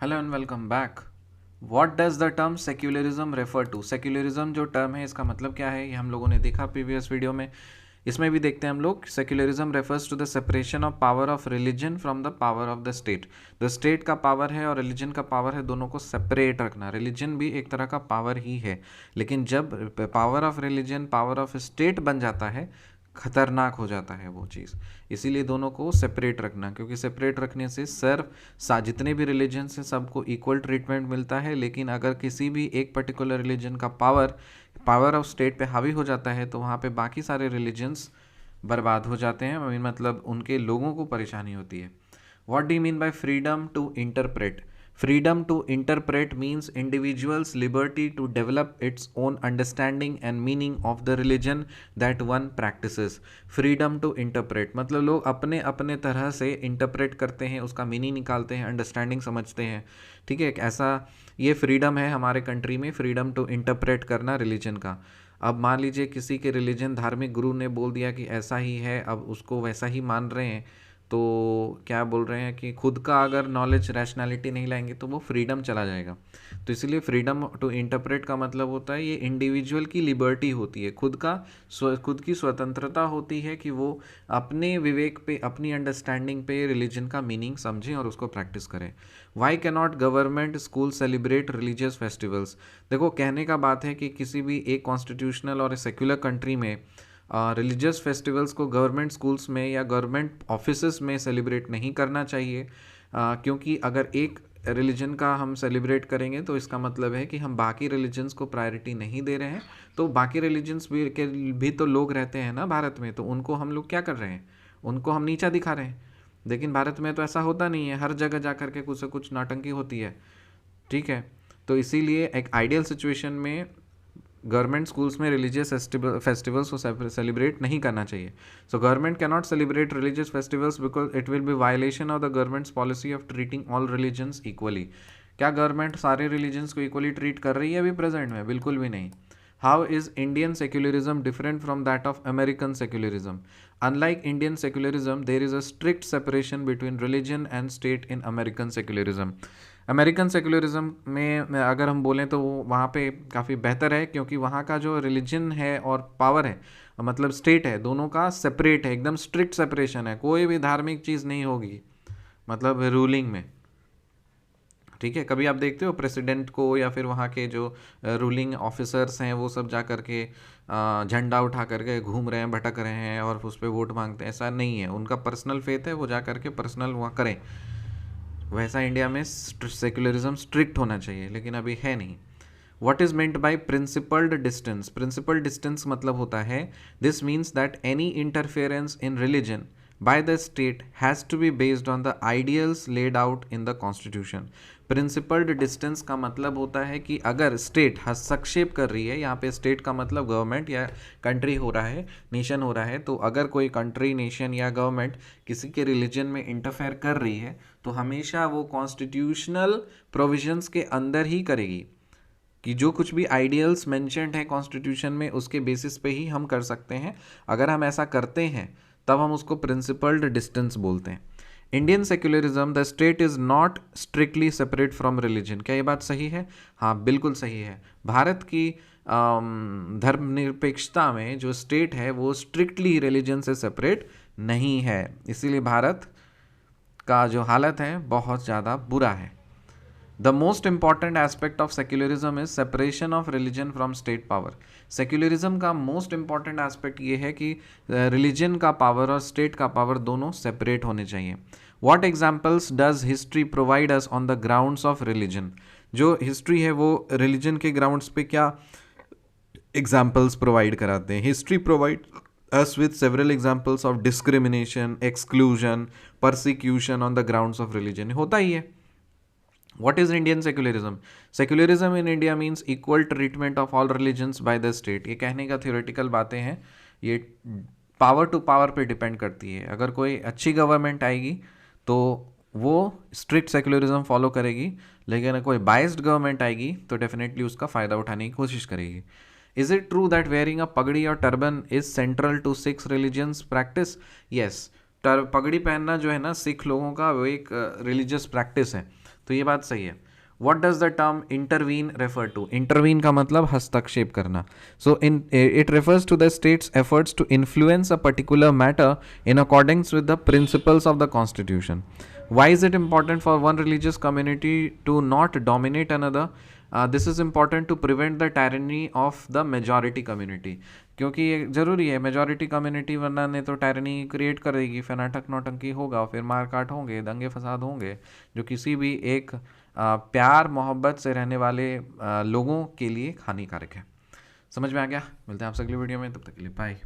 Hello and welcome back. What does the term secularism refer to? Secularism जो term है इसका मतलब क्या है, ये हम लोगों ने देखा प्रीवियस वीडियो में। इसमें भी देखते हैं हम लोग। Secularism refers to the separation of power of religion from the power of the state. The state का पावर है और रिलीजन का पावर है, दोनों को सेपरेट रखना। रिलीजन भी एक तरह का पावर ही है, लेकिन जब power of religion power of state बन जाता है, खतरनाक हो जाता है वो चीज़। इसीलिए दोनों को सेपरेट रखना, क्योंकि सेपरेट रखने से जितने भी रिलीजन हैं सबको इक्वल ट्रीटमेंट मिलता है। लेकिन अगर किसी भी एक पर्टिकुलर रिलीजन का पावर ऑफ स्टेट पे हावी हो जाता है, तो वहाँ पे बाकी सारे रिलीजन्स बर्बाद हो जाते हैं। मतलब उनके लोगों को परेशानी होती है। What do you mean by freedom to interpret? Freedom to interpret means individual's liberty to develop its own understanding and meaning of the religion that one practices. Freedom to interpret मतलब लोग अपने अपने तरह से इंटरप्रेट करते हैं, उसका meaning निकालते हैं, अंडरस्टैंडिंग समझते हैं। ठीक है, ऐसा ये फ्रीडम है हमारे कंट्री में, फ्रीडम टू इंटरप्रेट करना रिलीजन का। अब मान लीजिए किसी के रिलीजन धार्मिक गुरु ने बोल दिया कि ऐसा ही है, अब उसको वैसा ही मान रहे हैं, तो क्या बोल रहे हैं कि खुद का अगर नॉलेज रैशनैलिटी नहीं लाएंगे तो वो फ्रीडम चला जाएगा। तो इसलिए फ्रीडम टू इंटरप्रेट का मतलब होता है ये इंडिविजुअल की लिबर्टी होती है, खुद की स्वतंत्रता होती है कि वो अपने विवेक पे, अपनी अंडरस्टैंडिंग पे रिलीजन का मीनिंग समझें और उसको प्रैक्टिस करें। Why can not government school celebrate religious festivals? देखो, कहने का बात है कि किसी भी एक कॉन्स्टिट्यूशनल और सेक्युलर कंट्री में रिलीजियस फेस्टिवल्स को गवर्नमेंट स्कूल्स में या गवर्नमेंट ऑफिसेस में सेलिब्रेट नहीं करना चाहिए। क्योंकि अगर एक रिलीजन का हम सेलिब्रेट करेंगे तो इसका मतलब है कि हम बाकी रिलीजन्स को प्रायोरिटी नहीं दे रहे हैं। तो बाकी रिलीजन्स भी तो लोग रहते हैं ना भारत में, तो उनको हम लोग क्या कर रहे हैं, उनको हम नीचा दिखा रहे हैं। लेकिन भारत में तो ऐसा होता नहीं है, हर जगह जा कर के कुछ से कुछ नौटंकी होती है। ठीक है, तो इसीलिए एक आइडियल सिचुएशन में गवर्नमेंट स्कूल्स में रिलीजियस फेस्टिवल्स को सेलिब्रेट नहीं करना चाहिए। So government can not celebrate religious festivals because it will be violation of the governments policy of treating all religions equally. क्या गवर्नमेंट सारे रिलीजन्स को इक्वली ट्रीट कर रही है अभी प्रेजेंट में? बिल्कुल भी नहीं। How is Indian secularism different from that of American secularism? Unlike Indian secularism there is a strict separation between religion and state in American secularism. American secularism में अगर हम बोलें तो वहाँ पे काफ़ी बेहतर है, क्योंकि वहाँ का जो रिलीजन है और पावर है, मतलब स्टेट है, दोनों का सेपरेट है, एकदम स्ट्रिक्ट सेपरेशन है। कोई भी धार्मिक चीज़ नहीं होगी मतलब रूलिंग में। ठीक है, कभी आप देखते हो प्रेसिडेंट को या फिर वहाँ के जो रूलिंग ऑफिसर्स हैं वो सब जा कर के झंडा उठा करके घूम रहे हैं, भटक रहे हैं और उस पर वोट मांगते हैं? ऐसा नहीं है, उनका पर्सनल फेथ है, वो जा कर के पर्सनल वहाँ करें। वैसा इंडिया में सेक्युलरिज्म स्ट्रिक्ट होना चाहिए, लेकिन अभी है नहीं। What is meant by principled distance? Principle distance मतलब होता है, this means that any interference in religion by the state has to be based on the ideals laid out in the constitution. Principled distance का मतलब होता है कि अगर state हस्तक्षेप कर रही है, यहाँ पे स्टेट का मतलब गवर्नमेंट या कंट्री हो रहा है, नेशन हो रहा है, तो अगर कोई कंट्री, नेशन या गवर्नमेंट किसी के रिलीजन में इंटरफेयर कर रही है तो हमेशा वो कॉन्स्टिट्यूशनल प्रोविजंस के अंदर ही करेगी, कि जो कुछ भी आइडियल्स मेंशन्ड है कॉन्स्टिट्यूशन में उसके बेसिस पे ही हम कर सकते हैं। अगर हम ऐसा करते हैं तब हम उसको प्रिंसिपल्ड डिस्टेंस बोलते हैं। Indian secularism, the state is not strictly separate from religion. क्या ये बात सही है? हाँ, बिल्कुल सही है। भारत की धर्मनिरपेक्षता में जो स्टेट है वो स्ट्रिक्टली रिलीजन से सेपरेट नहीं है, इसीलिए भारत का जो हालत है बहुत ज़्यादा बुरा है। The most important aspect of secularism is separation of religion from state power. Secularism का मोस्ट इंपॉर्टेंट एस्पेक्ट ये है कि रिलीजन का पावर और स्टेट का पावर दोनों सेपरेट होने चाहिए। What examples does history provide us on the grounds of religion? जो हिस्ट्री है वो रिलीजन के ग्राउंड्स पे क्या एग्जाम्पल्स प्रोवाइड कराते हैं? History provide us with several examples of discrimination, exclusion, persecution on the grounds of religion. होता ही है। What is Indian secularism? Secularism in India means equal treatment of all religions by the state. ये कहने का theoretical बातें हैं, ये power to power पे depend करती है। अगर कोई अच्छी गवर्नमेंट आएगी तो वो स्ट्रिक्ट सेक्युलरिज्म फॉलो करेगी, लेकिन अगर कोई बाइस्ड गवर्नमेंट आएगी तो डेफिनेटली उसका फ़ायदा उठाने की कोशिश करेगी। Is it true that wearing a pagdi और turban is central to Sikhs religions practice? Yes, पगड़ी पहनना जो है ना सिख लोगों का वो एक रिलीजियस प्रैक्टिस है। तो ये बात सही है। What does the term intervene refer to? Intervene का मतलब हस्तक्षेप करना. So it refers to the state's efforts to influence a particular matter in accordance with the principles of the constitution. Why is it important for one religious community to not dominate another? This is important to prevent the tyranny of the majority community. क्योंकि ये ज़रूरी है, majority community वरना ने तो tyranny create करेगी, फिर नाटक नौटंकी होगा, फिर मारकाट होंगे, दंगे फसाद होंगे, जो किसी भी एक प्यार मोहब्बत से रहने वाले लोगों के लिए हानिकारक है। समझ में आ गया? मिलते हैं आपसे अगली वीडियो में, तब तक के लिए बाय।